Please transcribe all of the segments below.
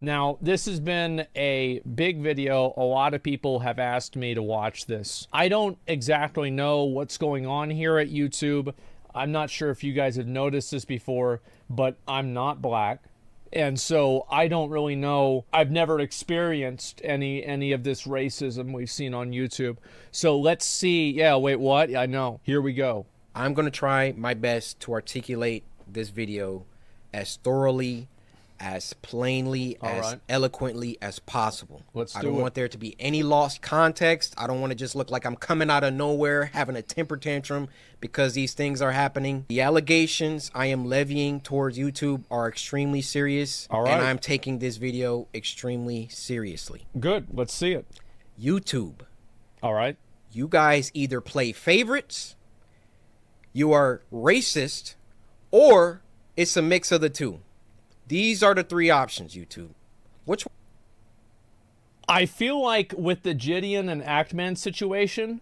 Now, this has been a big video. A lot of people have asked me to watch this. I don't exactly know what's going on here at YouTube. I'm not sure if you guys have noticed this before, but I'm not black. And so I don't really know. I've never experienced any of this racism we've seen on YouTube. So let's see. Yeah, wait, what? I know. Here we go. I'm going to try my best to articulate this video as thoroughly, as plainly, as eloquently as possible. I don't want there to be any lost context. I don't want to just look like I'm coming out of nowhere having a temper tantrum because these things are happening. The allegations I am levying towards YouTube are extremely serious, and I'm taking this video extremely seriously. Good. Let's see it. YouTube. All right. You guys either play favorites, you are racist, or it's a mix of the two. These are the three options, YouTube. Which one? I feel like with the Gideon and Actman situation,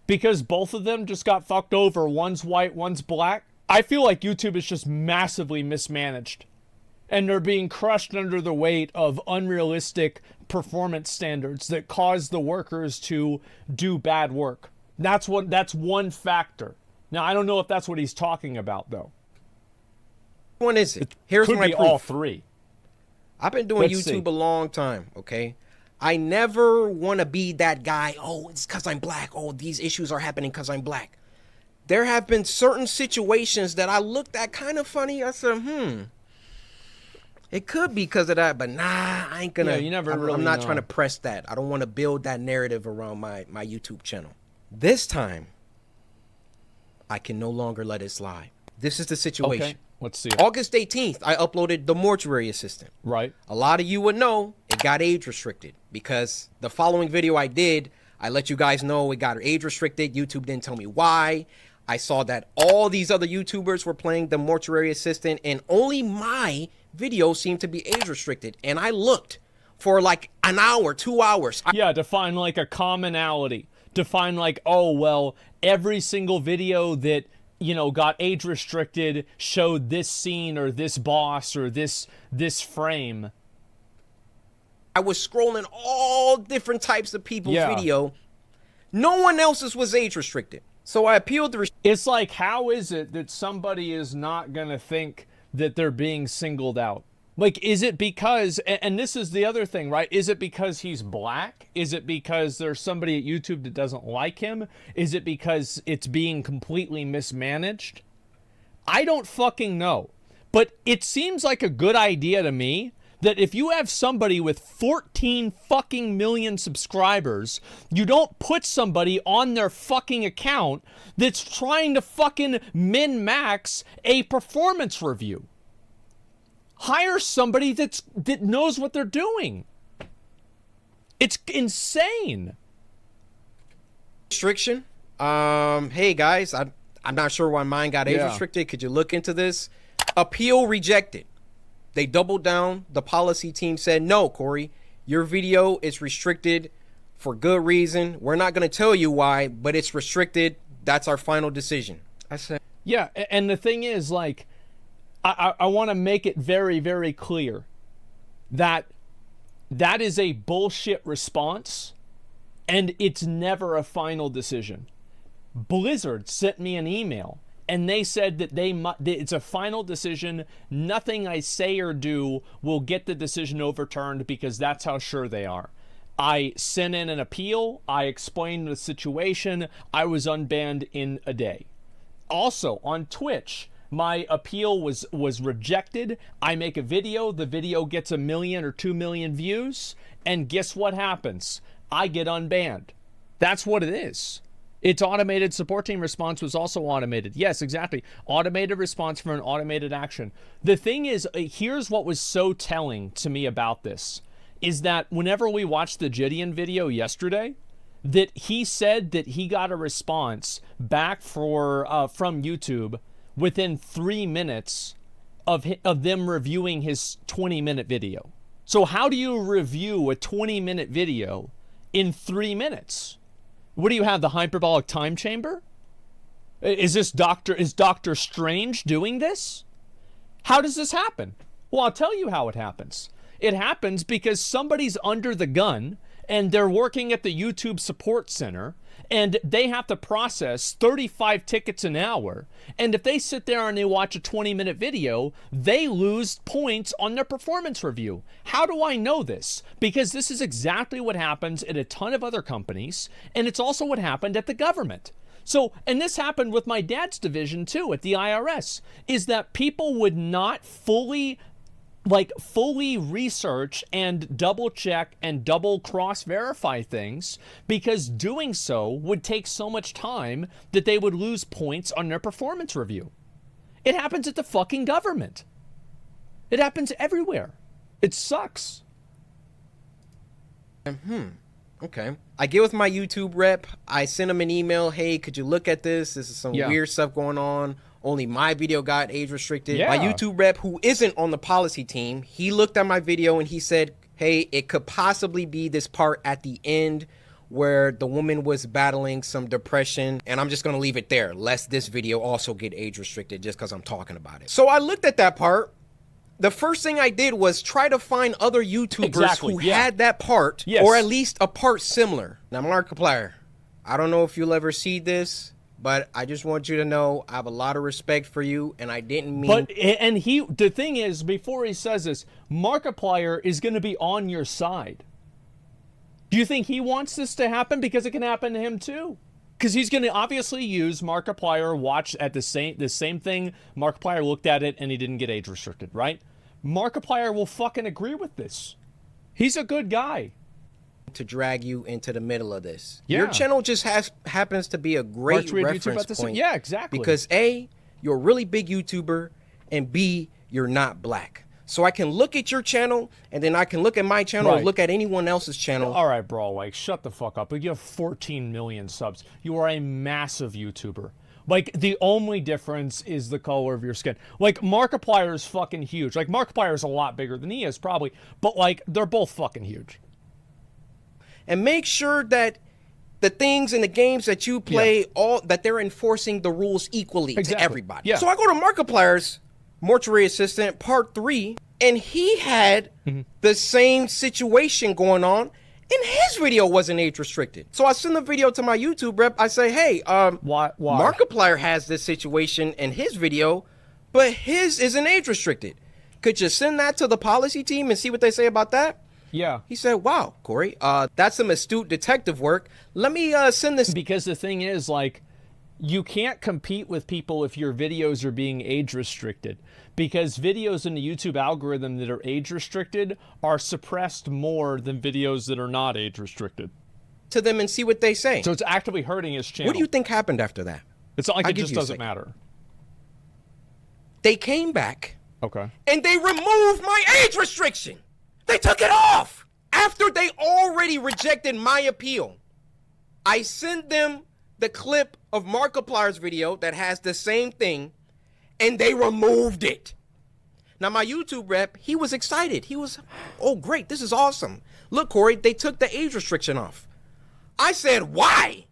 because both of them just got fucked over, one's white, one's black, I feel like YouTube is just massively mismanaged. And they're being crushed under the weight of unrealistic performance standards that cause the workers to do bad work. That's one factor. Now, I don't know if that's what he's talking about, though. One is it? Here's my proof. All three. I've been doing YouTube a long time, okay? I never want to be that guy, oh, it's because I'm black. Oh, these issues are happening because I'm black. There have been certain situations that I looked at kind of funny. I said, it could be because of that, but nah, I ain't gonna. Yeah, I'm not trying to press that. I don't want to build that narrative around my YouTube channel. This time, I can no longer let it slide. This is the situation. Okay. Let's see it. August 18th, I uploaded The Mortuary Assistant. Right. A lot of you would know it got age restricted because the following video I did, I let you guys know it got age restricted. YouTube didn't tell me why. I saw that all these other YouTubers were playing The Mortuary Assistant and only my video seemed to be age restricted. And I looked for like an hour, 2 hours. Yeah, to find like a commonality. To find like, oh, well, every single video that, you know, got age restricted showed this scene or this boss or this frame. I was scrolling all different types of people's video. No one else's was age restricted. So I appealed to... It's like, how is it that somebody is not going to think that they're being singled out? Like, is it because, and this is the other thing, right? Is it because he's black? Is it because there's somebody at YouTube that doesn't like him? Is it because it's being completely mismanaged? I don't fucking know. But it seems like a good idea to me that if you have somebody with 14 fucking million subscribers, you don't put somebody on their fucking account that's trying to fucking min-max a performance review. Hire somebody that knows what they're doing. It's insane. Restriction. Hey guys, I'm not sure why mine got age restricted. Could you look into this? Appeal rejected. They doubled down. The policy team said, no, Corey, your video is restricted for good reason. We're not going to tell you why, but it's restricted. That's our final decision. I said, yeah, and the thing is, like, I want to make it very, very clear that that is a bullshit response and it's never a final decision. Blizzard sent me an email and they said that it's a final decision. Nothing I say or do will get the decision overturned because that's how sure they are. I sent in an appeal. I explained the situation. I was unbanned in a day. Also on Twitch, my appeal was rejected. I make a video. The video gets 1 million or 2 million views. And guess what happens? I get unbanned. That's what it is. It's automated. Support team response was also automated. Yes, exactly. Automated response for an automated action. The thing is, here's what was so telling to me about this, is that whenever we watched the Gideon video yesterday, that he said that he got a response back from YouTube within 3 minutes of them reviewing his 20-minute video. So how do you review a 20-minute video in 3 minutes? What do you have, the hyperbolic time chamber? Is Doctor Strange doing this? How does this happen? Well, I'll tell you how it happens. It happens because somebody's under the gun and they're working at the YouTube support center and they have to process 35 tickets an hour. And if they sit there and they watch a 20-minute video, they lose points on their performance review. How do I know this? Because this is exactly what happens at a ton of other companies, and it's also what happened at the government. So, and this happened with my dad's division too at the IRS, is that people would not fully research and double check and double cross verify things, because doing so would take so much time that they would lose points on their performance review. It happens at the fucking government. It happens everywhere. It sucks. Okay. I get with my YouTube rep. I send him an email. Hey, could you look at this? This is some weird stuff going on. Only my video got age restricted. My YouTube rep, who isn't on the policy team, he looked at my video and he said, hey, it could possibly be this part at the end where the woman was battling some depression. And I'm just going to leave it there, lest this video also get age restricted just because I'm talking about it. So I looked at that part. The first thing I did was try to find other YouTubers who had that part, or at least a part similar. Now, Markiplier, I don't know if you'll ever see this, but I just want you to know I have a lot of respect for you, and I didn't mean... But, and the thing is, before he says this, Markiplier is going to be on your side. Do you think he wants this to happen? Because it can happen to him too. Because he's going to obviously use Markiplier, watch at the same thing. Markiplier looked at it and he didn't get age restricted, right? Markiplier will fucking agree with this. He's a good guy. To drag you into the middle of this. Your channel just happens to be a great reference point. Yeah, exactly. Because A, you're a really big YouTuber, and B, you're not black. So I can look at your channel, and then I can look at my channel or look at anyone else's channel. All right, bro, like, shut the fuck up. You have 14 million subs. You are a massive YouTuber. Like, the only difference is the color of your skin. Like, Markiplier is fucking huge. Like, Markiplier is a lot bigger than he is, probably. But, like, they're both fucking huge. And make sure that the things in the games that you play, that they're enforcing the rules equally to everybody. So I go to Markiplier's Mortuary Assistant Part 3, and he had the same situation going on, and his video wasn't age restricted. So I send the video to my YouTube rep. I say, hey, why? Markiplier has this situation in his video, but his isn't age restricted. Could you send that to the policy team and see what they say about that? Yeah. He said, wow, Corey, that's some astute detective work. Let me send this. Because the thing is, like, you can't compete with people if your videos are being age restricted, because videos in the YouTube algorithm that are age restricted are suppressed more than videos that are not age restricted. To them and see what they say. So it's actively hurting his channel. What do you think happened after that? It's not like it just doesn't matter. They came back. Okay. And they removed my age restriction. They took it off after they already rejected my appeal. I sent them the clip of Markiplier's video that has the same thing, and they removed it. Now, my YouTube rep, he was excited. He was, oh, great, this is awesome. Look, Corey, they took the age restriction off. I said, why?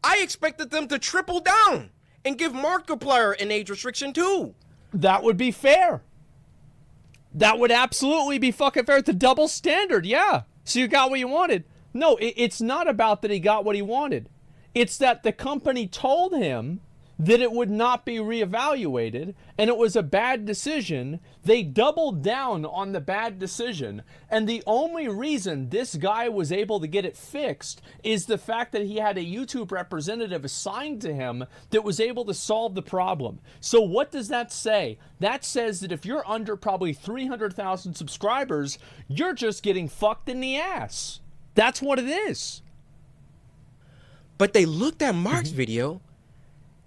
I expected them to triple down and give Markiplier an age restriction too. That would be fair. That would absolutely be fucking fair. It's a double standard, yeah. So you got what you wanted. No, it's not about that he got what he wanted. It's that the company told him that it would not be reevaluated, and it was a bad decision. They doubled down on the bad decision, and the only reason this guy was able to get it fixed is the fact that he had a YouTube representative assigned to him that was able to solve the problem. So what does that say? That says that if you're under probably 300,000 subscribers, you're just getting fucked in the ass. That's what it is. But they looked at Mark's video,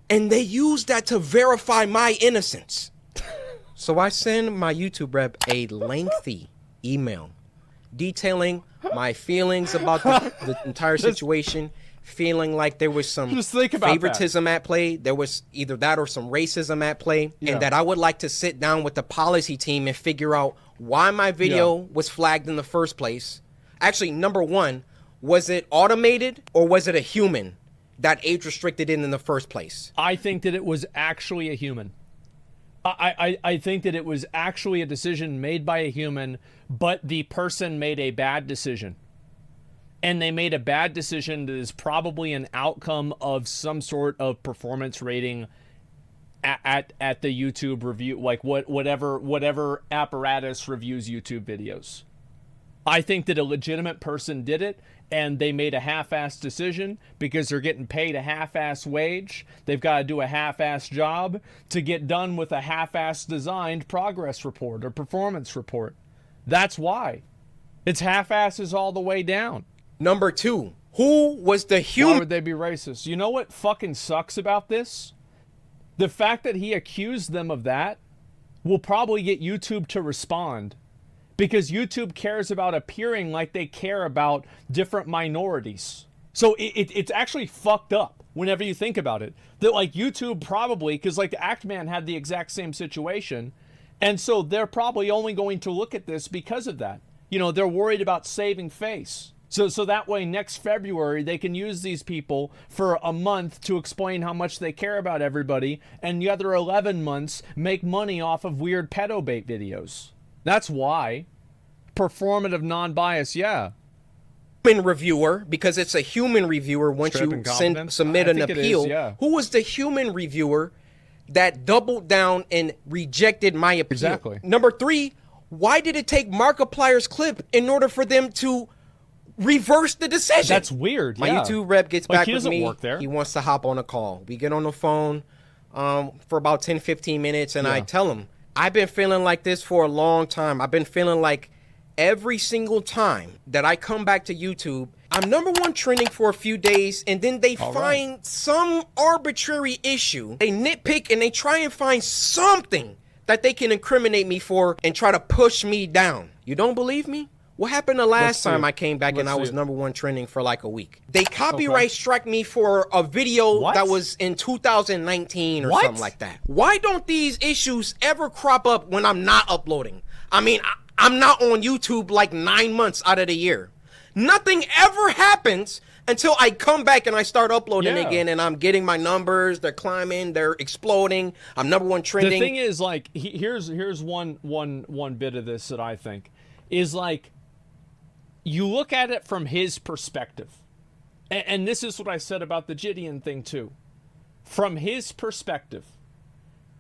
and they used that to verify my innocence. So I send my YouTube rep a lengthy email detailing my feelings about the entire situation, feeling like there was some favoritism at play. There was either that or some racism at play, and that I would like to sit down with the policy team and figure out why my video was flagged in the first place. Actually, number one, was it automated or was it a human that age restricted in the first place? I think that it was actually a human. I think that it was actually a decision made by a human, but the person made a bad decision. And they made a bad decision that is probably an outcome of some sort of performance rating at the YouTube review, like whatever apparatus reviews YouTube videos. I think that a legitimate person did it, and they made a half-assed decision because they're getting paid a half-assed wage. They've got to do a half-assed job to get done with a half-assed designed progress report or performance report. That's why. It's half-asses all the way down. Number 2, who was the human? Why would they be racist? You know what fucking sucks about this? The fact that he accused them of that will probably get YouTube to respond, because YouTube cares about appearing like they care about different minorities. So it's actually fucked up whenever you think about it. That like YouTube probably, because like the Act Man had the exact same situation, and so they're probably only going to look at this because of that. You know, they're worried about saving face. So that way next February they can use these people for a month to explain how much they care about everybody, and the other 11 months make money off of weird pedo bait videos. That's why. Performative non-bias, yeah. Human reviewer, because it's a human reviewer once you submit an appeal. Yeah. Who was the human reviewer that doubled down and rejected my appeal? Exactly. Number 3, why did it take Markiplier's clip in order for them to reverse the decision? That's weird. My YouTube rep gets back with me. He wants to hop on a call. We get on the phone for about 10-15 minutes, and I tell him, I've been feeling like this for a long time. I've been feeling like every single time that I come back to YouTube, I'm #1 trending for a few days, and then they find some arbitrary issue. They nitpick and they try and find something that they can incriminate me for and try to push me down. You don't believe me? What happened the last time I came back and I was #1 trending for like a week? They copyright struck me for a video that was in 2019 or something like that. Why don't these issues ever crop up when I'm not uploading? I mean, I'm not on YouTube like 9 months out of the year. Nothing ever happens until I come back and I start uploading again, and I'm getting my numbers. They're climbing. They're exploding. I'm #1 trending. The thing is, like, here's one bit of this that I think is like, you look at it from his perspective, and this is what I said about the Gideon thing too. From his perspective,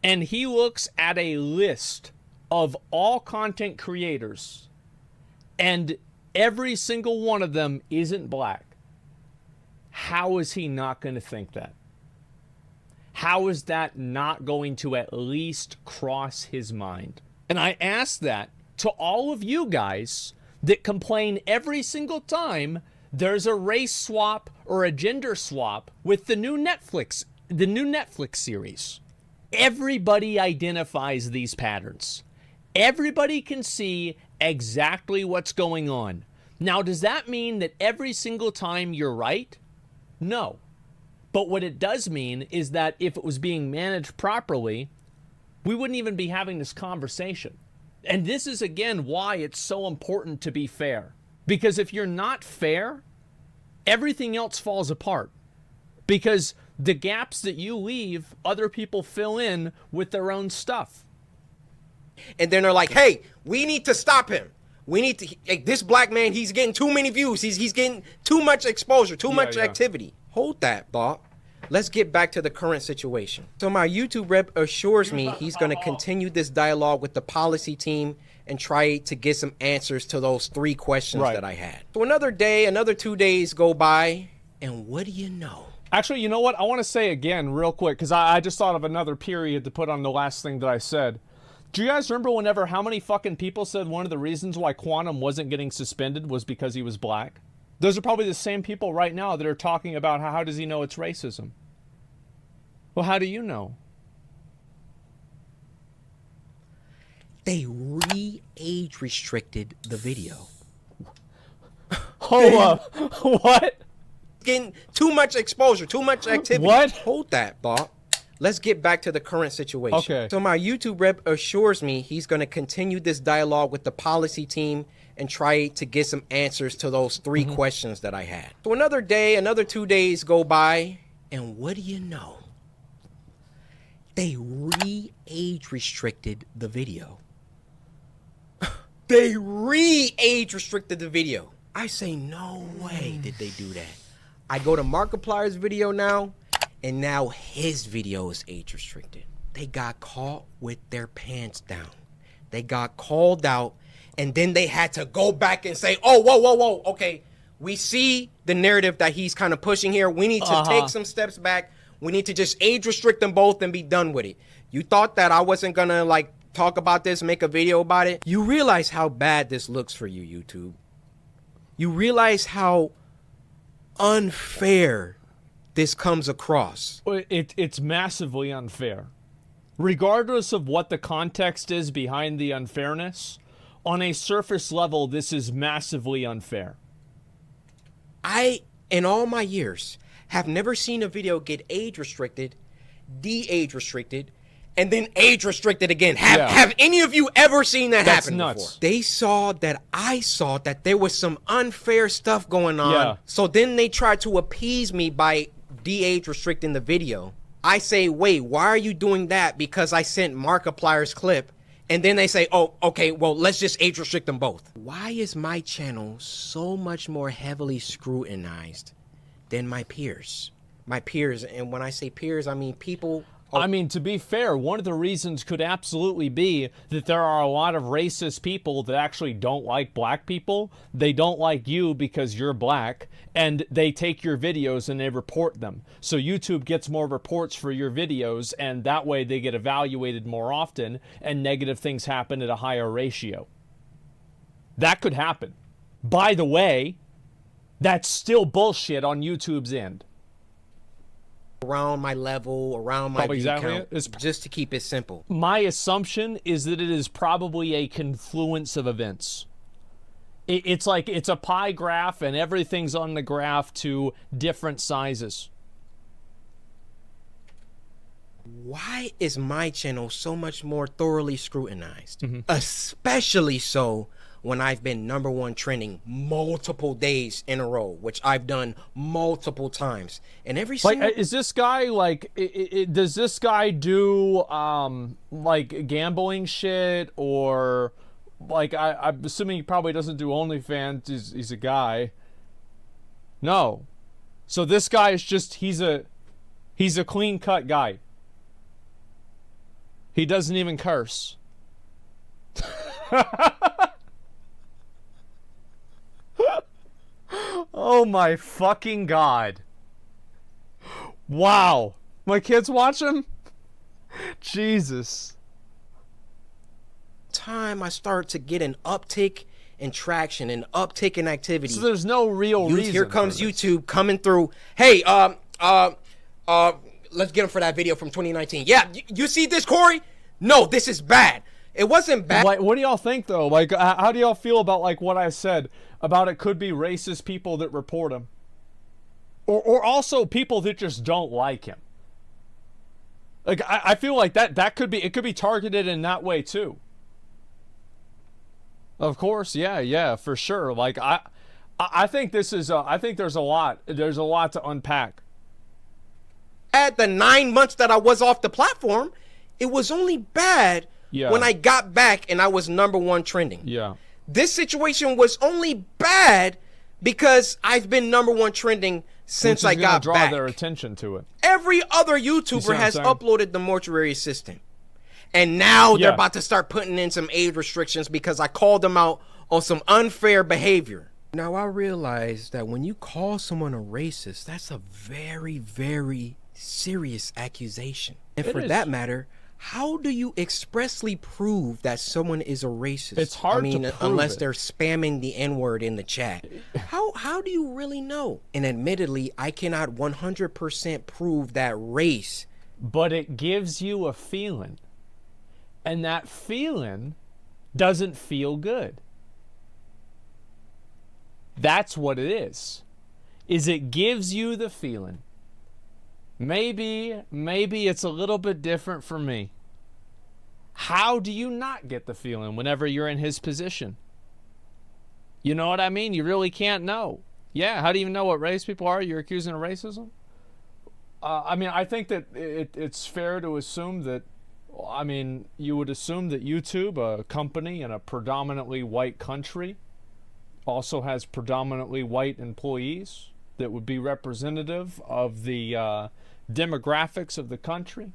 and he looks at a list of all content creators, and every single one of them isn't black. How is he not going to think that? How is that not going to at least cross his mind? And I ask that to all of you guys that complain every single time there's a race swap or a gender swap with the new Netflix series. Everybody identifies these patterns. Everybody can see exactly what's going on. Now, does that mean that every single time you're right? No. But what it does mean is that if it was being managed properly, we wouldn't even be having this conversation. And this is, again, why it's so important to be fair. Because if you're not fair, everything else falls apart. Because the gaps that you leave, other people fill in with their own stuff. And then they're like, hey, we need to stop him. We need to, this black man, he's getting too many views. He's getting too much exposure, too much activity. Hold that thought. Let's get back to the current situation. So my YouTube rep assures me he's going to continue this dialogue with the policy team and try to get some answers to those 3 questions that I had. So another day, another 2 days go by, and what do you know? Actually, you know what? I want to say again real quick, because I just thought of another period to put on the last thing that I said. Do you guys remember how many fucking people said one of the reasons why Quantum wasn't getting suspended was because he was black? Those are probably the same people right now that are talking about how does he know it's racism? Well, how do you know? They re-age restricted the video. Hold up. What? Getting too much exposure, too much activity. What? Hold that thought. Let's get back to the current situation. Okay. So my YouTube rep assures me he's going to continue this dialogue with the policy team and try to get some answers to those 3 questions that I had. So another day, another 2 days go by, and what do you know? They re-age restricted the video. They re-age restricted the video. I say, no way did they do that. I go to Markiplier's video now, and now his video is age restricted. They got caught with their pants down. They got called out, and then they had to go back and say, oh, whoa, okay. We see the narrative that he's kind of pushing here. We need to take some steps back. We need to just age restrict them both and be done with it. You thought that I wasn't going to, like, talk about this, make a video about it? You realize how bad this looks for you, YouTube. You realize how unfair this comes across. It's massively unfair. Regardless of what the context is behind the unfairness, on a surface level, this is massively unfair. In all my years, have never seen a video get age restricted, de-age restricted, and then age restricted again. Have any of you ever seen that happen before? They saw that I saw that there was some unfair stuff going on. Yeah. So then they tried to appease me by de-age restricting the video. I say, wait, why are you doing that? Because I sent Markiplier's clip. And then they say, oh, okay, well, let's just age restrict them both. Why is my channel so much more heavily scrutinized than my peers? My peers, and when I say peers, I mean people. I mean, to be fair, one of the reasons could absolutely be that there are a lot of racist people that actually don't like black people. They don't like you because you're black, and they take your videos and they report them. So YouTube gets more reports for your videos, and that way they get evaluated more often, and negative things happen at a higher ratio. That could happen. By the way, that's still bullshit on YouTube's end. Around my level, around my view count, just to keep it simple. My assumption is that it is probably a confluence of events. It's like it's a pie graph and everything's on the graph to different sizes. Why is my channel so much more thoroughly scrutinized? Especially so when I've been #1 trending multiple days in a row, which I've done multiple times. And every single... Like, is this guy, like, does this guy do, like, gambling shit? Or, like, I'm assuming he probably doesn't do OnlyFans. He's a guy. No. So this guy is just, he's a clean-cut guy. He doesn't even curse. Oh my fucking God. Wow. My kids watch him? Jesus. Time I start to get an uptick in traction, an uptick in activity. So there's no real reason. Here comes YouTube coming through. Hey, let's get him for that video from 2019. Yeah, you see this, Corey? No, this is bad. It wasn't bad. Like, what do y'all think, though? Like, how do y'all feel about, like, what I said about it could be racist people that report him? Or also people that just don't like him. Like, I feel like that could be, it could be targeted in that way, too. Of course, yeah, for sure. Like, I think this is, I think there's a lot to unpack. At the 9 months that I was off the platform, it was only bad when I got back and I was #1 trending. Yeah. This situation was only bad because I've been #1 trending since I got draw back. Their attention to it. Every other YouTuber has uploaded the mortuary assistant. And now they're about to start putting in some age restrictions because I called them out on some unfair behavior. Now I realize that when you call someone a racist, that's a very, very serious accusation. And for that matter, how do you expressly prove that someone is a racist? It's hard to prove unless it. They're spamming the N-word in the chat. How do you really know? And admittedly, I cannot 100% prove that race. But it gives you a feeling. And that feeling doesn't feel good. That's what it is it gives you the feeling. Maybe it's a little bit different for me. How do you not get the feeling whenever you're in his position? You know what I mean? You really can't know. Yeah, how do you even know what race people are you're accusing of racism? I mean, I think that it's fair to assume that, I mean, you would assume that YouTube, a company in a predominantly white country, also has predominantly white employees that would be representative of the demographics of the country.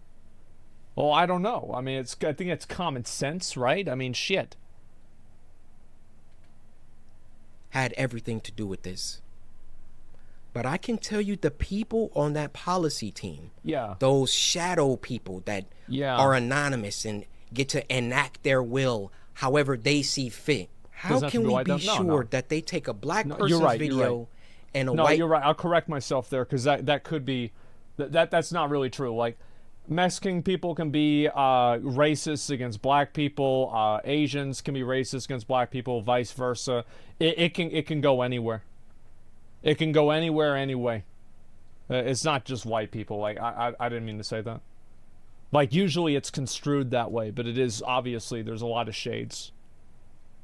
Well, I don't know. I mean, I think it's common sense, right? I mean, shit. Had everything to do with this. But I can tell you the people on that policy team, those shadow people that are anonymous and get to enact their will however they see fit. How can we be sure that they take a black person's video and a white... No, you're right. I'll correct myself there, because that could be... That's not really true. Like, Mexican people can be racist against black people. Asians can be racist against black people, vice versa. It can go anywhere. It can go anywhere anyway. It's not just white people. Like, I didn't mean to say that. Like, usually it's construed that way, but it is, obviously, there's a lot of shades.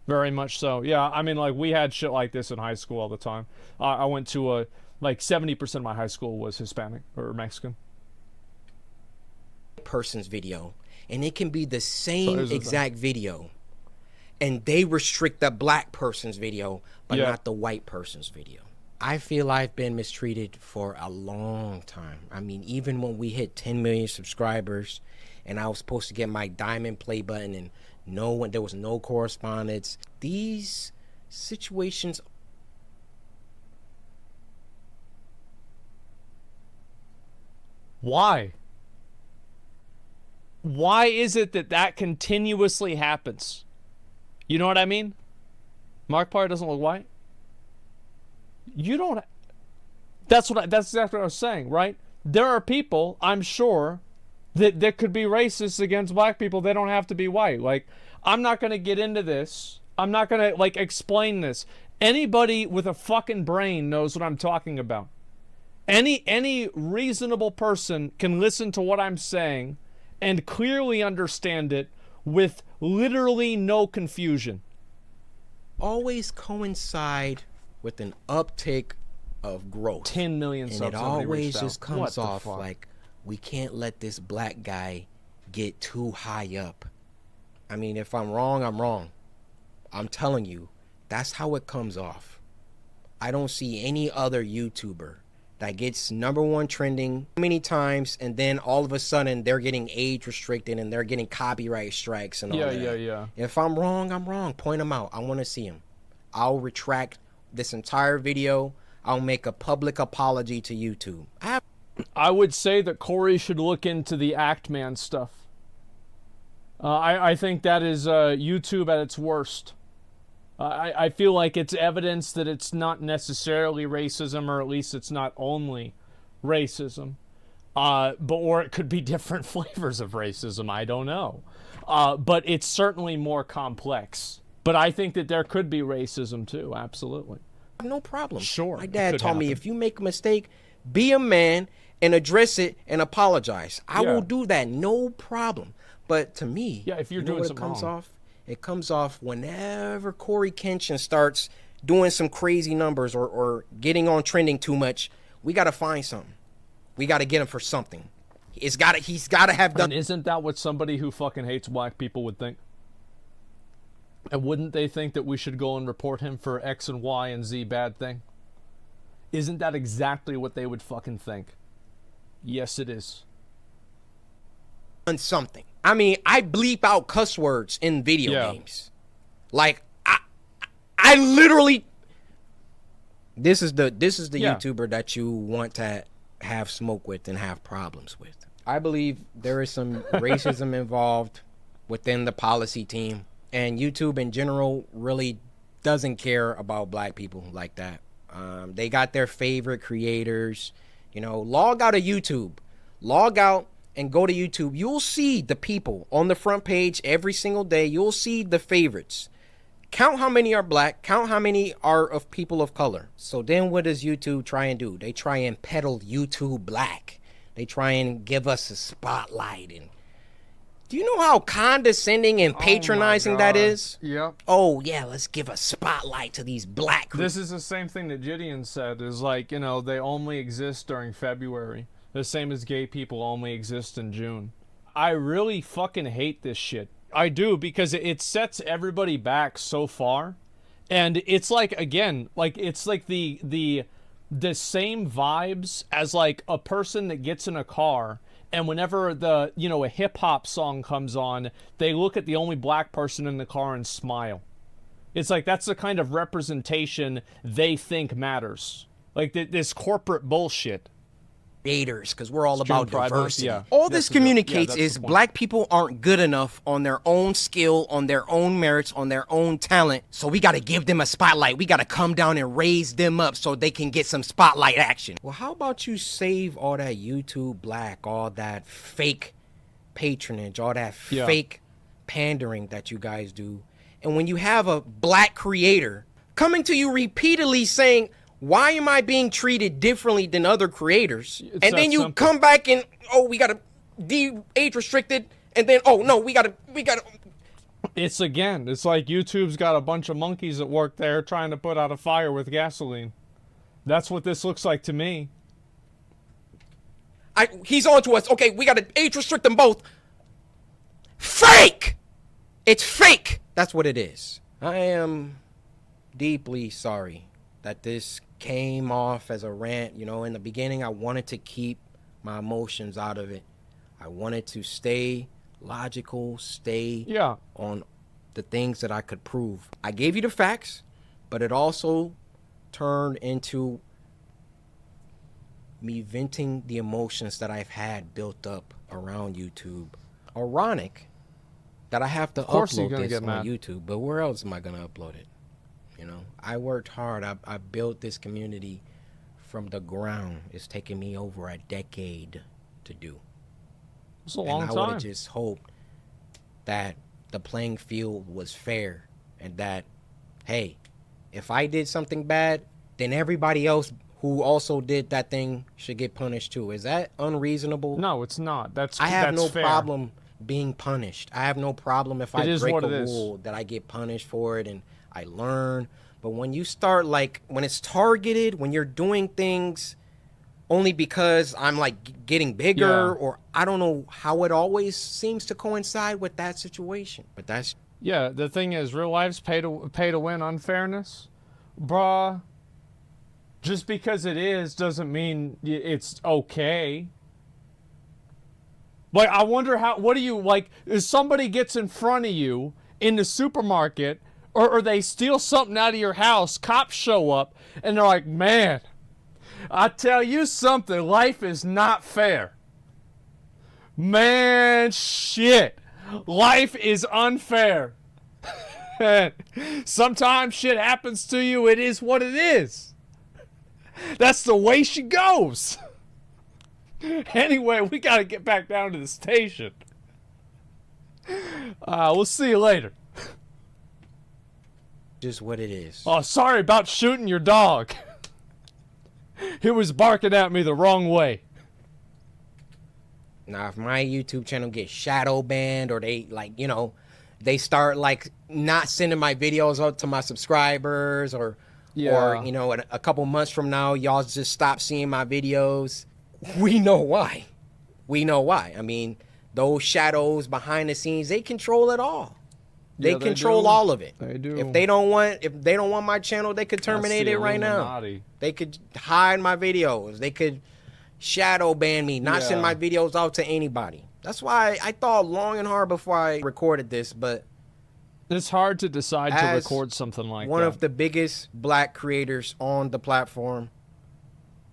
Very much so. Yeah, I mean, like, we had shit like this in high school all the time. I went to like 70% of my high school was Hispanic or Mexican. Person's video, and it can be the same exact video, and they restrict the black person's video, but not the white person's video. I feel I've been mistreated for a long time. I mean, even when we hit 10 million subscribers and I was supposed to get my diamond play button and there was no correspondence. These situations. Why? Why is it that continuously happens? You know what I mean? Markiplier doesn't look white. You don't. That's exactly what I was saying, right? There are people, I'm sure, that could be racist against black people. They don't have to be white. Like, I'm not going to get into this. I'm not going to, like, explain this. Anybody with a fucking brain knows what I'm talking about. Any reasonable person can listen to what I'm saying and clearly understand it with literally no confusion. Always coincide with an uptick of growth. 10 million subs. And it always just comes off like, we can't let this black guy get too high up. I mean, if I'm wrong, I'm wrong. I'm telling you, that's how it comes off. I don't see any other YouTuber that gets #1 trending many times, and then all of a sudden they're getting age restricted and they're getting copyright strikes and all that. Yeah. If I'm wrong, I'm wrong. Point them out. I want to see them. I'll retract this entire video. I'll make a public apology to YouTube. I would say that Corey should look into the Act Man stuff. I think that is YouTube at its worst. I feel like it's evidence that it's not necessarily racism, or at least it's not only racism. Or it could be different flavors of racism. I don't know. But it's certainly more complex. But I think that there could be racism too. Absolutely. No problem. Sure. My dad taught me, if you make a mistake, be a man and address it and apologize. I will do that. No problem. But to me, if you're doing something wrong, it comes off whenever Corey Kenshin starts doing some crazy numbers or getting on trending too much. We got to find something. We got to get him for something. He's got to have done. And isn't that what somebody who fucking hates black people would think? And wouldn't they think that we should go and report him for X and Y and Z bad thing? Isn't that exactly what they would fucking think? Yes, it is. Done something. I mean, I bleep out cuss words in video games. Like, I literally. This is the YouTuber that you want to have smoke with and have problems with. I believe there is some racism involved within the policy team, and YouTube in general really doesn't care about black people like that. They got their favorite creators. You know, log out of YouTube. Log out and go to YouTube. You'll see the people on the front page every single day. You'll see the favorites. Count how many are black. Count how many are of people of color. So then what does YouTube try and do? They try and peddle YouTube black. They try and give us a spotlight. And do you know how condescending and patronizing that is? Yep. Oh, yeah, let's give a spotlight to these black. This is the same thing that Gideon said, is like, you know, they only exist during February. The same as gay people only exist in June. I really fucking hate this shit. I do, because it sets everybody back so far. And it's like, again, like, it's like the same vibes as like a person that gets in a car and whenever a hip hop song comes on, they look at the only black person in the car and smile. It's like, that's the kind of representation they think matters. Like this corporate bullshit. Creators, because we're all about diversity. Yeah. All this communicates is black people aren't good enough on their own skill, on their own merits, on their own talent. So we got to give them a spotlight. We got to come down and raise them up so they can get some spotlight action. Well, how about you save all that YouTube black, all that fake patronage, all that fake pandering that you guys do. And when you have a black creator coming to you repeatedly saying, why am I being treated differently than other creators? And then you come back and, oh, we got to age restricted. And then, oh, no, we got to. It's like YouTube's got a bunch of monkeys at work there trying to put out a fire with gasoline. That's what this looks like to me. He's on to us. Okay, we got to age restrict them both. Fake! It's fake. That's what it is. I am deeply sorry that this came off as a rant. You know, in the beginning, I wanted to keep my emotions out of it. I wanted to stay logical, stay on the things that I could prove. I gave you the facts, but it also turned into me venting the emotions that I've had built up around YouTube. Ironic that I have to upload this on YouTube, but where else am I going to upload it? You know, I worked hard. I built this community from the ground. It's taken me over a decade to do. It's a long time. And I would have just hoped that the playing field was fair and that, hey, if I did something bad, then everybody else who also did that thing should get punished too. Is that unreasonable? No, it's not. I have no fair. problem being punished. I have no problem if I break a rule that I get punished for it and I learn. But when you start, like, when it's targeted, when you're doing things only because I'm like getting bigger or I don't know how it always seems to coincide with that situation. But that's the thing is, real life's pay to win unfairness. Bruh, just because it is doesn't mean it's okay. Like, I wonder what do you, like, if somebody gets in front of you in the supermarket or they steal something out of your house, cops show up and they're like, man, I tell you something, life is not fair. Man, shit, life is unfair. Sometimes shit happens to you, it is what it is. That's the way she goes. Anyway, we got to get back down to the station. We'll see you later. Just what it is. Oh, sorry about shooting your dog. He was barking at me the wrong way. Now, if my YouTube channel gets shadow banned or they, like, you know, they start, like, not sending my videos out to my subscribers or, you know, a couple months from now, y'all just stop seeing my videos, we know why. We know why. I mean, those shadows behind the scenes, they control it all. They control all of it. They do. If they don't want my channel, they could terminate it right now. They could hide my videos. They could shadow ban me, not send my videos out to anybody. That's why I thought long and hard before I recorded this, but it's hard to decide to record something like that. One of the biggest black creators on the platform,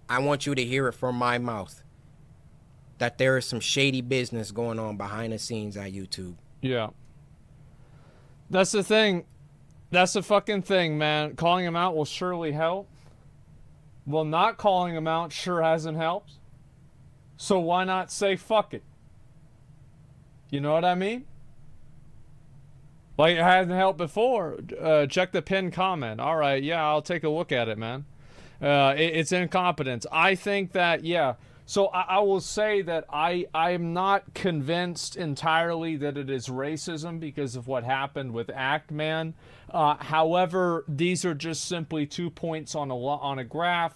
I want you to hear it from my mouth that there is some shady business going on behind the scenes at YouTube. Yeah. That's the thing. That's the fucking thing, man. Calling him out will surely help. Well, not calling him out sure hasn't helped. So why not say fuck it? You know what I mean? Like, it hasn't helped before. Check the pinned comment. All right, yeah, I'll take a look at it, man. It's incompetence. I think that, So I will say that I'm not convinced entirely that it is racism because of what happened with Act-Man. However, these are just simply 2 points on a graph.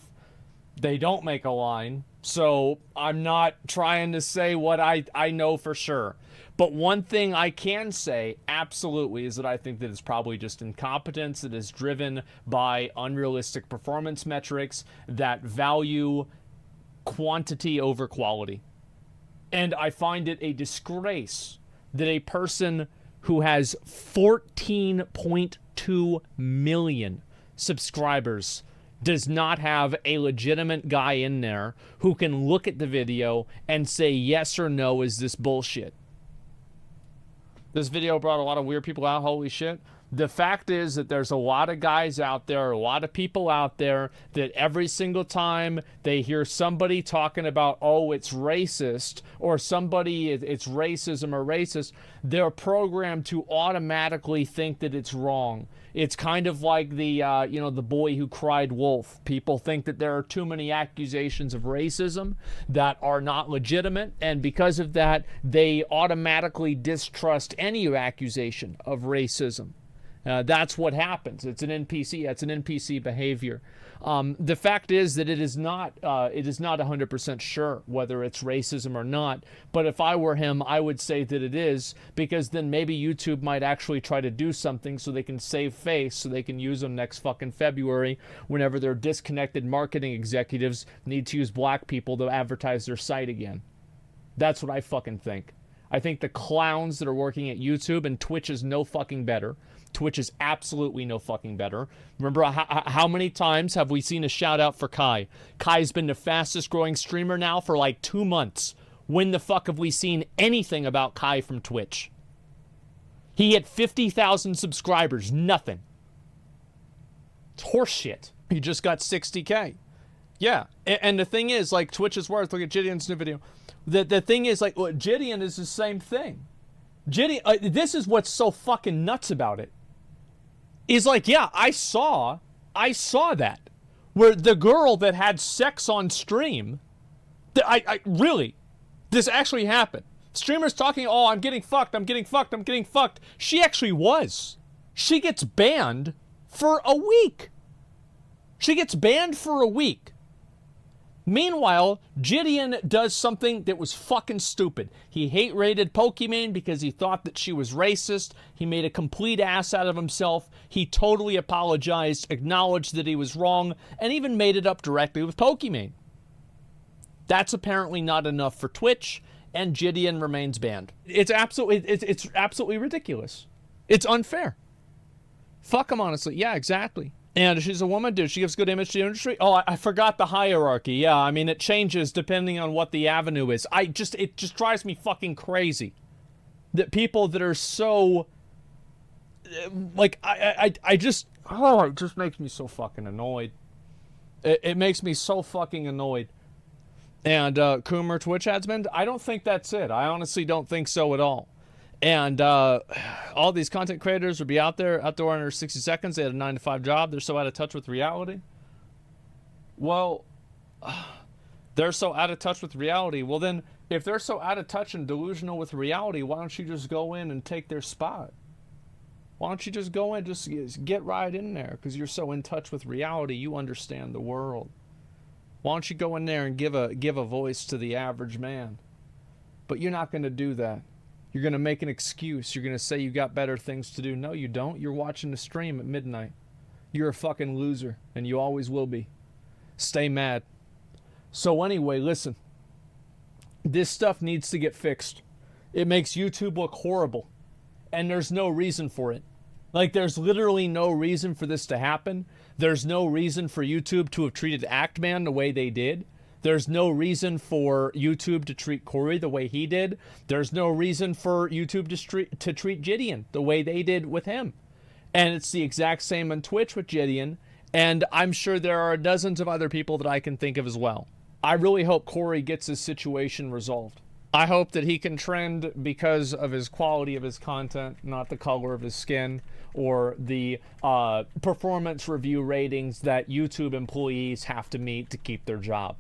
They don't make a line. So I'm not trying to say what I know for sure. But one thing I can say absolutely is that I think that it's probably just incompetence that is driven by unrealistic performance metrics that value quantity over quality. And I find it a disgrace that a person who has 14.2 million subscribers does not have a legitimate guy in there who can look at the video and say yes or no, is this bullshit? This video brought a lot of weird people out. Holy shit. The fact is that there's a lot of guys out there, a lot of people out there that every single time they hear somebody talking about, oh, it's racist, or somebody, it's racism or racist, they're programmed to automatically think that it's wrong. It's kind of like the, the boy who cried wolf. People think that there are too many accusations of racism that are not legitimate, and because of that, they automatically distrust any accusation of racism. That's what happens. It's an NPC. It's an NPC behavior. The fact is that it is not 100% sure whether it's racism or not. But if I were him, I would say that it is, because then maybe YouTube might actually try to do something so they can save face, so they can use them next fucking February whenever their disconnected marketing executives need to use black people to advertise their site again. That's what I fucking think. I think the clowns that are working at YouTube, and Twitch is no fucking better. Twitch is absolutely no fucking better. Remember how many times have we seen a shout out for Kai? Kai's been the fastest growing streamer now for like 2 months. When the fuck have we seen anything about Kai from Twitch? He had 50,000 subscribers. Nothing. It's horseshit. He just got 60K. Yeah. And the thing is, like, Twitch is worth. Look at Gideon's new video. The thing is, like, Gideon is the same thing. Gideon, this is what's so fucking nuts about it. Is like, yeah, I saw that. Where the girl that had sex on stream, I really, this actually happened. Streamers talking, oh, I'm getting fucked. She actually was. She gets banned for a week. Meanwhile, Gideon does something that was fucking stupid. He hate-rated Pokimane because he thought that she was racist. He made a complete ass out of himself. He totally apologized, acknowledged that he was wrong, and even made it up directly with Pokimane. That's apparently not enough for Twitch, and Gideon remains banned. It's absolutely ridiculous. It's unfair. Fuck him, honestly. Yeah, exactly. And she's a woman, dude. She gives good image to the industry. Oh, I forgot the hierarchy. Yeah, I mean, it changes depending on what the avenue is. It just drives me fucking crazy that people that are so, like, it just makes me so fucking annoyed. It makes me so fucking annoyed. And Coomer Twitch admin, I don't think that's it. I honestly don't think so at all. And all these content creators would be outdoor under 60 seconds. They had a 9-to-5 job. They're so out of touch with reality. Well, they're so out of touch with reality. Well, then, if they're so out of touch and delusional with reality, why don't you just go in and take their spot? Why don't you just go in, just get right in there? Because you're so in touch with reality, you understand the world. Why don't you go in there and give a voice to the average man? But you're not going to do that. You're going to make an excuse. You're going to say you got better things to do. No, you don't. You're watching the stream at midnight. You're a fucking loser, and you always will be. Stay mad. So anyway, listen. This stuff needs to get fixed. It makes YouTube look horrible, and there's no reason for it. Like, there's literally no reason for this to happen. There's no reason for YouTube to have treated Actman the way they did. There's no reason for YouTube to treat Corey the way he did. There's no reason for YouTube to treat Gideon the way they did with him. And it's the exact same on Twitch with Gideon. And I'm sure there are dozens of other people that I can think of as well. I really hope Corey gets his situation resolved. I hope that he can trend because of his quality of his content, not the color of his skin or the performance review ratings that YouTube employees have to meet to keep their job.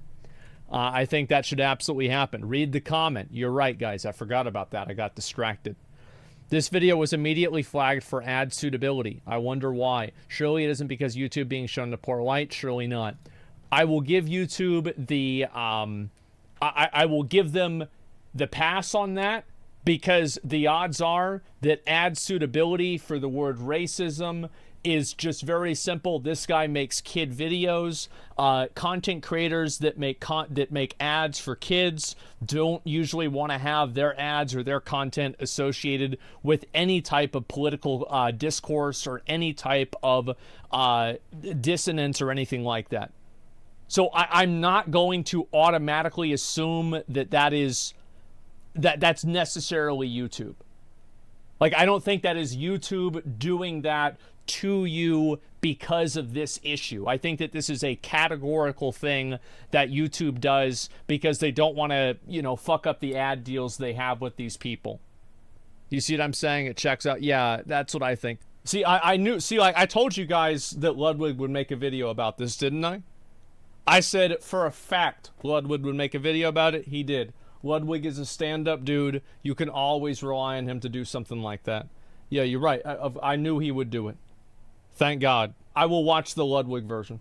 I think that should absolutely happen. Read the comment. You're right, guys. I forgot about that. I got distracted. This video was immediately flagged for ad suitability. I wonder why. Surely it isn't because YouTube being shown in a poor light. Surely not. I will give YouTube the I will give them the pass on that, because the odds are that ad suitability for the word racism is just very simple. This guy makes kid videos. Content creators that make ads for kids don't usually want to have their ads or their content associated with any type of political discourse or any type of dissonance or anything like that. So I'm not going to automatically assume that that's necessarily YouTube. Like, I don't think that is YouTube doing that to you because of this issue. I think that this is a categorical thing that YouTube does because they don't want to, fuck up the ad deals they have with these people. You see what I'm saying? It checks out. Yeah, that's what I think. See, I knew, I told you guys that Ludwig would make a video about this, didn't I? I said for a fact Ludwig would make a video about it. He did. Ludwig is a stand-up dude. You can always rely on him to do something like that. Yeah, you're right. I knew he would do it. Thank God. I will watch the Ludwig version.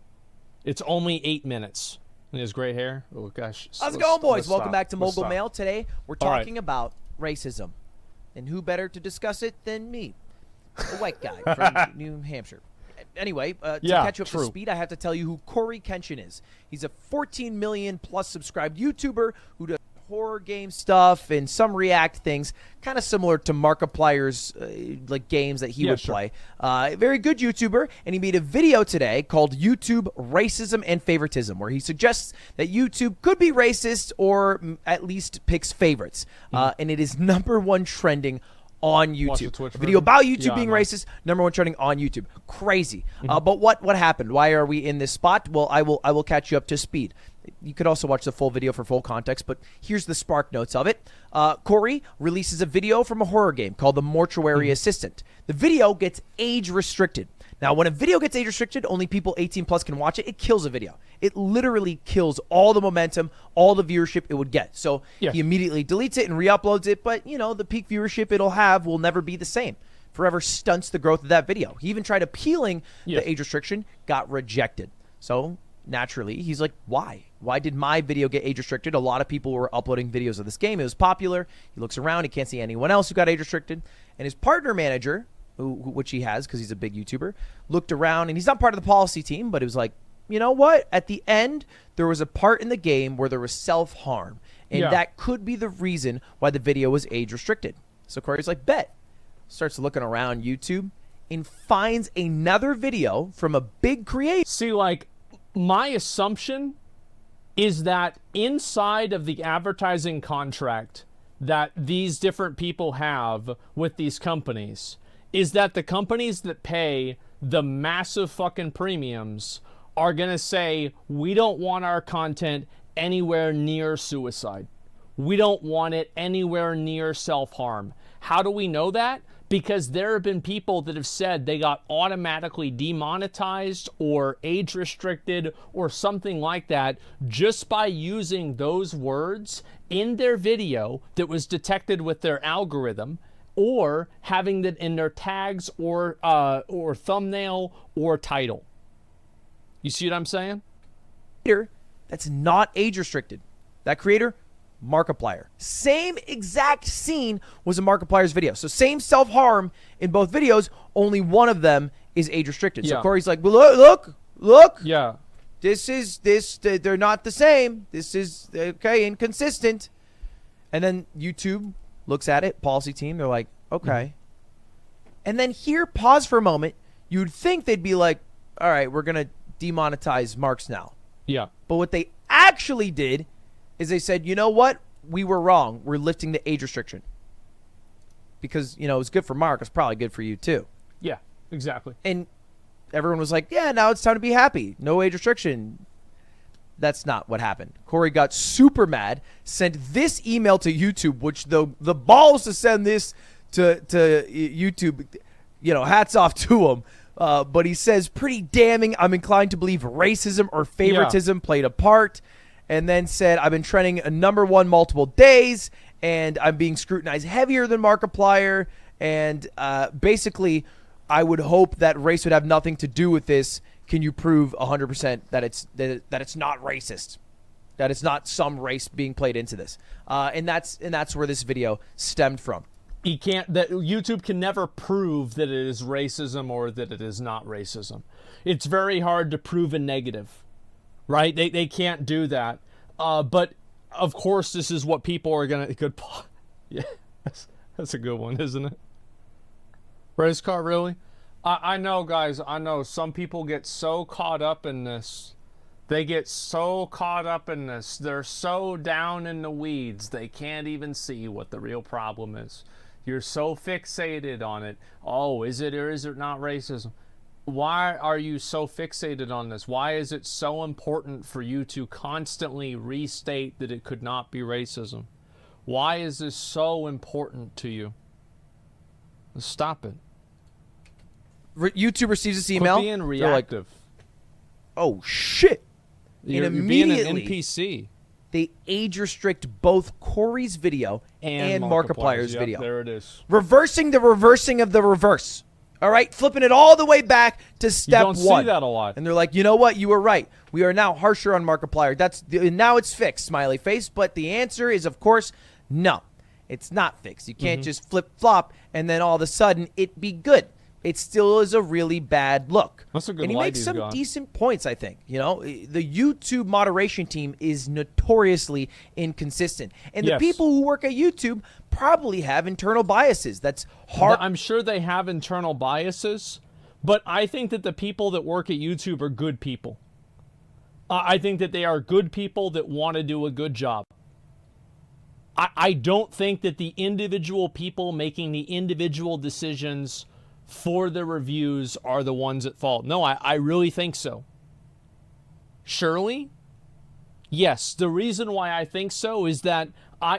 It's only 8 minutes. And he has gray hair. Oh, gosh. How's it going, boys? Welcome back to Mogul Mail. Today, we're talking about racism. And who better to discuss it than me, a white guy from New Hampshire. Anyway, to catch you up to speed, I have to tell you who Corey Kenshin is. He's a 14 million plus subscribed YouTuber who does horror game stuff and some React things, kind of similar to Markiplier's like games that he would play. Very good YouTuber, and he made a video today called YouTube Racism and Favoritism, where he suggests that YouTube could be racist or at least picks favorites. And it is #1 trending on YouTube. A video about YouTube being racist, #1 trending on YouTube. Crazy. But what happened? Why are we in this spot? Well, I will catch you up to speed. You could also watch the full video for full context, but here's the spark notes of it. Corey releases a video from a horror game called The Mortuary Assistant. The video gets age restricted. Now, when a video gets age restricted, only people 18 plus can watch it. It kills a video. It literally kills all the momentum, all the viewership it would get. So he immediately deletes it and re-uploads it, but the peak viewership it'll have will never be the same. Forever stunts the growth of that video. He even tried appealing the age restriction, got rejected. So naturally, he's like, why? Why did my video get age restricted? A lot of people were uploading videos of this game. It was popular. He looks around. He can't see anyone else who got age restricted. And his partner manager, which he has because he's a big YouTuber, looked around, and he's not part of the policy team, but it was like, you know what? At the end, there was a part in the game where there was self-harm, and that could be the reason why the video was age restricted. So Corey's like, bet. Starts looking around YouTube and finds another video from a big creator. See, my assumption is that inside of the advertising contract that these different people have with these companies is that the companies that pay the massive fucking premiums are going to say, we don't want our content anywhere near suicide. We don't want it anywhere near self-harm. How do we know that? Because there have been people that have said they got automatically demonetized or age restricted or something like that just by using those words in their video that was detected with their algorithm, or having that in their tags or thumbnail or title. You see what I'm saying? That's not age restricted. That creator, Markiplier. Same exact scene was in Markiplier's video. So same self-harm in both videos, only one of them is age restricted. So Corey's like, well, look. Yeah. They're not the same. This is, inconsistent. And then YouTube looks at it, policy team, they're like, okay. And then here, pause for a moment. You'd think they'd be like, all right, we're going to demonetize Marks now. Yeah. But what they actually did is they said, you know what? We were wrong. We're lifting the age restriction. Because, it was good for Mark. It's probably good for you, too. Yeah, exactly. And everyone was like, yeah, now it's time to be happy. No age restriction. That's not what happened. Corey got super mad, sent this email to YouTube, which the balls to send this to YouTube, hats off to him. But he says, pretty damning. I'm inclined to believe racism or favoritism played a part. And then said, I've been trending a #1 multiple days, and I'm being scrutinized heavier than Markiplier. And basically, I would hope that race would have nothing to do with this. can you prove 100% that it's not racist, that it's not some race being played into this? And that's where this video stemmed from. That YouTube can never prove that it is racism or that it is not racism. It's very hard to prove a negative, right? They can't do that. But of course, this is what people are gonna. Good, yeah, that's a good one, isn't it? Race car, really? I know, guys. I know some people get so caught up in this. They get so caught up in this. They're so down in the weeds. They can't even see what the real problem is. You're so fixated on it. Oh, is it or is it not racism? Why are you so fixated on this? Why is it so important for you to constantly restate that it could not be racism? Why is this so important to you? Stop it. YouTube receives this email. Quit being reactive. Like, oh, shit. You're being an NPC. They age restrict both Corey's video and Markiplier's video. There it is. Reversing the reversing of the reverse. All right, flipping it all the way back to step one. You don't see that a lot. And they're like, you know what? You were right. We are now harsher on Markiplier. Now it's fixed, smiley face. But the answer is, of course, no. It's not fixed. You can't just flip-flop and then all of a sudden it be good. It still is a really bad look. That's a good. And he makes some decent points, I think. You know, the YouTube moderation team is notoriously inconsistent. And the people who work at YouTube probably have internal biases. That's hard. I'm sure they have internal biases, but I think that the people that work at YouTube are good people. I think that they are good people that want to do a good job. I don't think that the individual people making the individual decisions for the reviews are the ones at fault. No, I really think so. Surely? Yes. The reason why I think so is that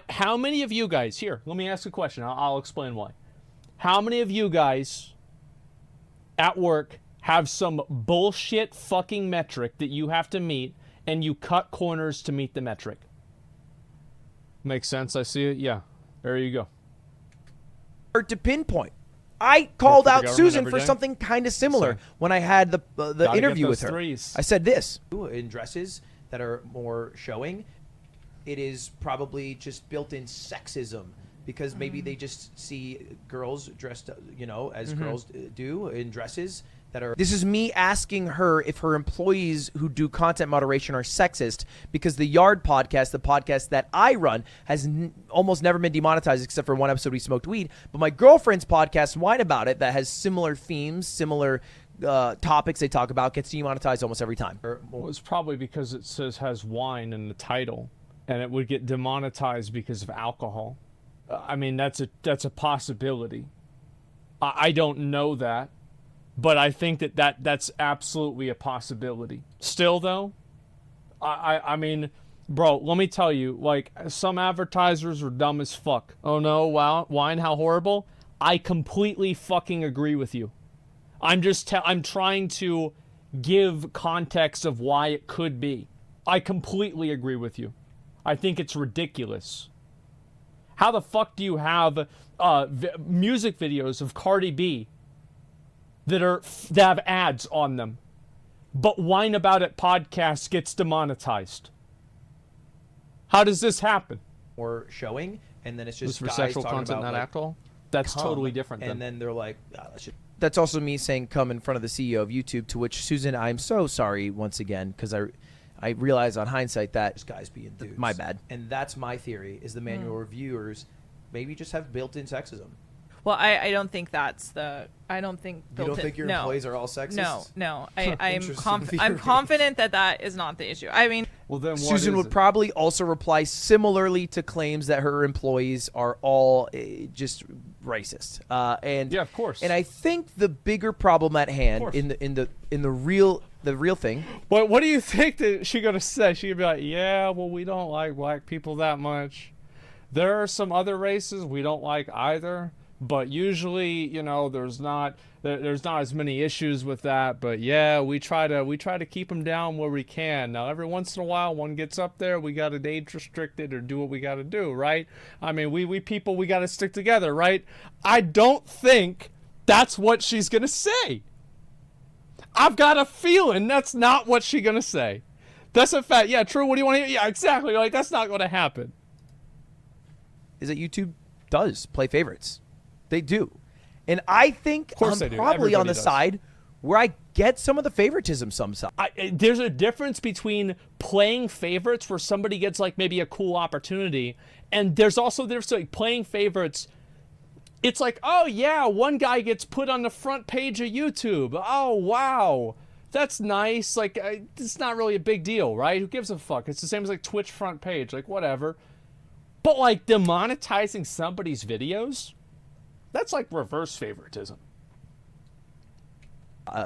how many of you guys, here, let me ask a question. I'll explain why. How many of you guys at work have some bullshit fucking metric that you have to meet and you cut corners to meet the metric? Makes sense. I see it. Yeah. There you go. Hard to pinpoint. I called out Susan for something kind of similar when I had the interview with her. Threes. I said this. In dresses that are more showing, it is probably just built-in sexism because maybe they just see girls dressed, you know, as girls do in dresses that are... This is me asking her if her employees who do content moderation are sexist because the Yard podcast, the podcast that I run, has almost never been demonetized except for one episode we smoked weed. But my girlfriend's podcast, Wine About It, that has similar themes, similar topics they talk about, gets demonetized almost every time. Well, it's probably because it has wine in the title, and it would get demonetized because of alcohol. I mean, that's a possibility. I don't know that. But I think that's absolutely a possibility. Still, though, I mean, bro, let me tell you, like, some advertisers are dumb as fuck. Oh, no, wow, wine, how horrible. I completely fucking agree with you. I'm trying to give context of why it could be. I completely agree with you. I think it's ridiculous. How the fuck do you have music videos of Cardi B that have ads on them, but Wine About It podcast gets demonetized? How does this happen? Or showing, and then it's just for guys sexual talking content, about, not alcohol. That's totally different. And then they're like, that's also me saying come in front of the CEO of YouTube. To which Susan, I'm so sorry once again because I realize on hindsight that this guy's being dudes. My bad. And that's my theory: is the manual reviewers maybe just have built-in sexism. Well, I don't think that's the. I don't think. You don't think your employees are all sexist? No. I'm confident that is not the issue. I mean, well, then Susan would probably also reply similarly to claims that her employees are all just racist. And yeah, of course. And I think the bigger problem at hand in the real thing. But what do you think that she's gonna say? She'd be like, "Yeah, well, we don't like black people that much. There are some other races we don't like either." But usually, you know, there's not as many issues with that. But yeah, we try to keep them down where we can. Now, every once in a while, one gets up there, we got to age restrict it or do what we got to do, right? I mean, we people, we got to stick together, right? I don't think that's what she's gonna say. I've got a feeling that's not what she's gonna say. That's a fact. Yeah, true. What do you want to hear? Yeah, exactly. Like, that's not going to happen. Is that YouTube does play favorites. They do. And I think I'm probably on the side where I get some of the favoritism sometimes. There's a difference between playing favorites where somebody gets, like, maybe a cool opportunity, and there's also the difference, like, playing favorites. It's like, oh, yeah, one guy gets put on the front page of YouTube. Oh, wow. That's nice. Like, it's not really a big deal, right? Who gives a fuck? It's the same as, like, Twitch front page. Like, whatever. But, like, demonetizing somebody's videos? That's, like, reverse favoritism.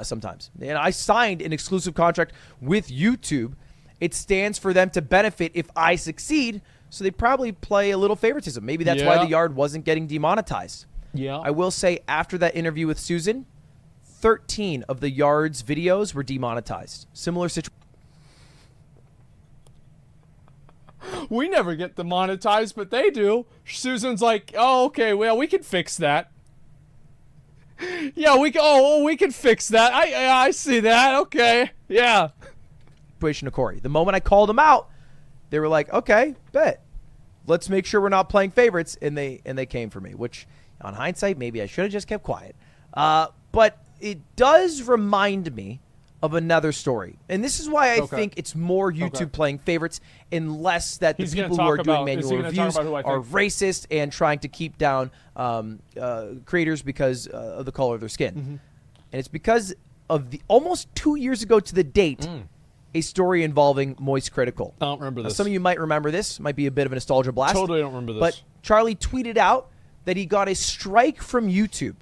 Sometimes. And I signed an exclusive contract with YouTube. It stands for them to benefit if I succeed, so they probably play a little favoritism. Maybe that's why the yard wasn't getting demonetized. Yeah. I will say, after that interview with Susan, 13 of the yard's videos were demonetized. Similar situation. We never get demonetized, but they do. Susan's like, oh, okay, well, we can fix that. Yeah, we can fix that. I see that. Okay, yeah. Situation to Corey. The moment I called them out, they were like, okay, bet. Let's make sure we're not playing favorites, and they came for me. Which, on hindsight, maybe I should have just kept quiet. But it does remind me of another story. And this is why I think it's more YouTube playing favorites and less that the people who are doing manual reviews are racist and trying to keep down creators because of the color of their skin. Mm-hmm. And it's because of the almost 2 years ago to the date, a story involving Moist Critical. I don't remember this. Some of you might remember this. Might be a bit of a nostalgia blast. Totally don't remember this. But Charlie tweeted out that he got a strike from YouTube.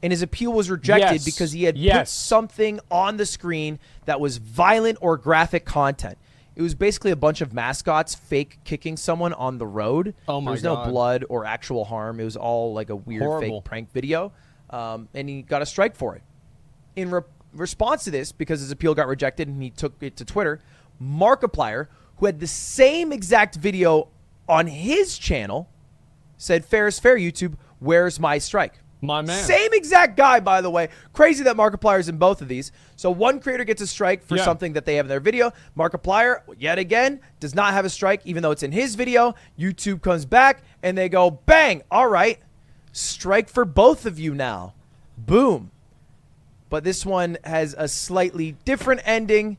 And his appeal was rejected because he had put something on the screen that was violent or graphic content. It was basically a bunch of mascots fake kicking someone on the road. Oh my God. There was no blood or actual harm. It was all like a weird fake prank video. And he got a strike for it. In response to this, because his appeal got rejected and he took it to Twitter, Markiplier, who had the same exact video on his channel, said, fair is fair, YouTube, where's my strike? My man. Same exact guy, by the way. Crazy that Markiplier's in both of these. So one creator gets a strike for something that they have in their video. Markiplier, yet again, does not have a strike, even though it's in his video. YouTube comes back, and they go, bang, all right, strike for both of you now. Boom. But this one has a slightly different ending.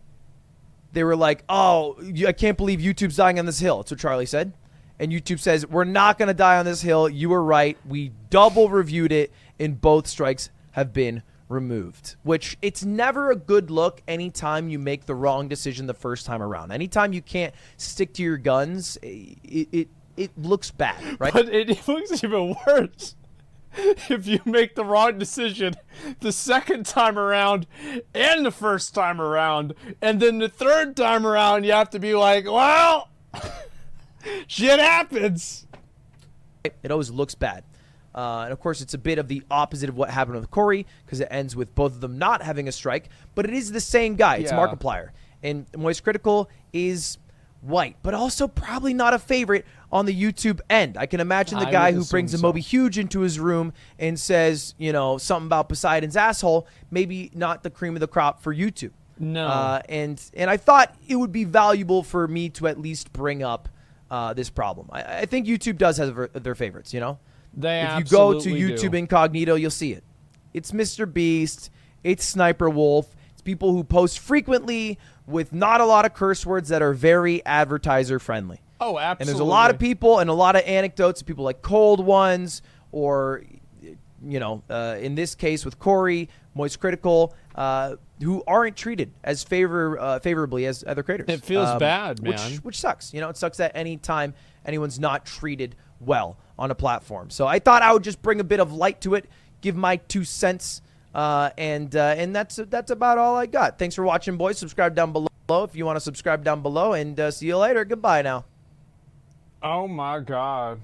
They were like, oh, I can't believe YouTube's dying on this hill. That's what Charlie said. And YouTube says, we're not going to die on this hill. You were right. We double reviewed it, and both strikes have been removed. Which, it's never a good look anytime you make the wrong decision the first time around. Anytime you can't stick to your guns, it looks bad, right? But it looks even worse if you make the wrong decision the second time around and the first time around. And then the third time around, you have to be like, well... shit happens. It always looks bad. And of course, it's a bit of the opposite of what happened with Corey, because it ends with both of them not having a strike. But it is the same guy. It's Markiplier. And Moist Critical is white, but also probably not a favorite on the YouTube end. I can imagine the guy who brings a Moby Huge into his room and says, you know, something about Poseidon's asshole, maybe not the cream of the crop for YouTube. No. And I thought it would be valuable for me to at least bring up this problem. I think YouTube does have their favorites, you know? If you go to YouTube Incognito, you'll see it. It's Mr. Beast. It's Sniper Wolf. It's people who post frequently with not a lot of curse words that are very advertiser friendly. Oh, absolutely. And there's a lot of people and a lot of anecdotes of people like Cold Ones or, you know, in this case with Corey, Moist Critical, who aren't treated as favorably as other creators. It feels bad, man. Which sucks. You know, it sucks that any time anyone's not treated well on a platform. So I thought I would just bring a bit of light to it, give my 2 cents, and that's about all I got. Thanks for watching, boys. Subscribe down below if you want to subscribe down below, and see you later. Goodbye now. Oh, my God.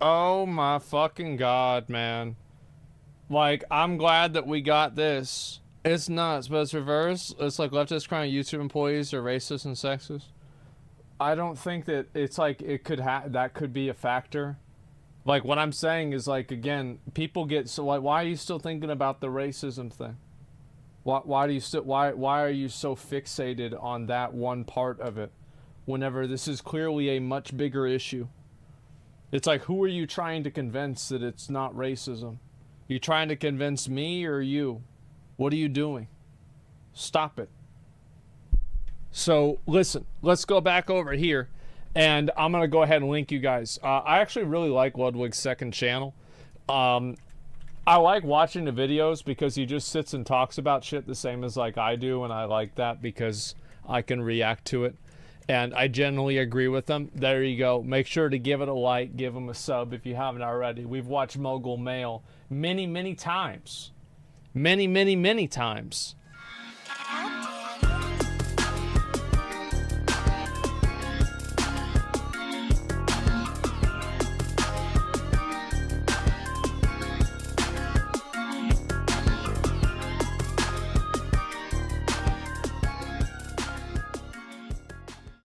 Oh, my fucking God, man. Like, I'm glad that we got this. It's nuts, but it's reverse. It's like leftists crying YouTube employees are racist and sexist. I don't think that it's like it could that could be a factor. Like, what I'm saying is, like, again, people get so like, why are you still thinking about the racism thing? Why are you so fixated on that one part of it, whenever this is clearly a much bigger issue? It's like, who are you trying to convince that it's not racism? You trying to convince me or you? What are you doing? Stop it. So listen, let's go back over here, and I'm gonna go ahead and link you guys. I actually really like Ludwig's second channel. I like watching the videos because he just sits and talks about shit the same as like I do, and I like that because I can react to it. And I generally agree with them. There you go. Make sure to give it a like, give him a sub if you haven't already. We've watched Mogul Mail many, many times. Many, many, many times.